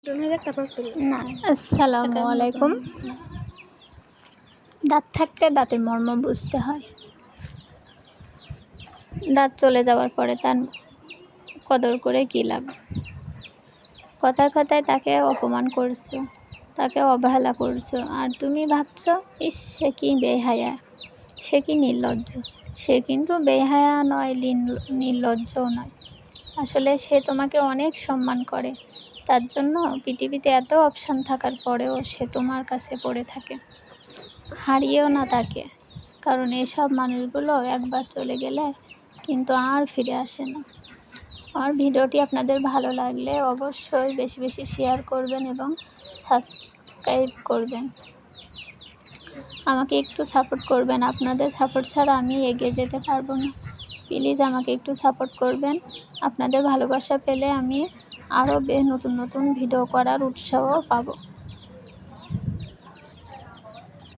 না। আসসালামু আলাইকুম। দাঁত থাকতে দাঁতের মর্ম বুঝতে হয়। দাঁত চলে যাওয়ার পরে তার কদর করে কী লাভ? কথায় কথায় তাকে অপমান করছো, তাকে অবহেলা করছো, আর তুমি ভাবছো ইস সে কি বেহায়া, সে কি নির্লজ্জ। সে কিন্তু বেহায়া নয়, নির্লজ্জও নয়। আসলে সে তোমাকে অনেক সম্মান করে, তার জন্য পৃথিবীতে এত অপশান থাকার পরেও সে তোমার কাছে পড়ে থাকে। হারিয়েও না তাকে, কারণ এসব মানুষগুলো একবার চলে গেলে কিন্তু আর ফিরে আসে না। আমার ভিডিওটি আপনাদের ভালো লাগলে অবশ্যই বেশি বেশি শেয়ার করবেন এবং সাবস্ক্রাইব করবেন। আমাকে একটু সাপোর্ট করবেন, আপনাদের সাপোর্ট ছাড়া আমি এগিয়ে যেতে পারবো না। প্লিজ আমাকে একটু সাপোর্ট করবেন। আপনাদের ভালোবাসা পেলে আমি আরও নতুন নতুন ভিডিও করার উৎসাহ পাবো।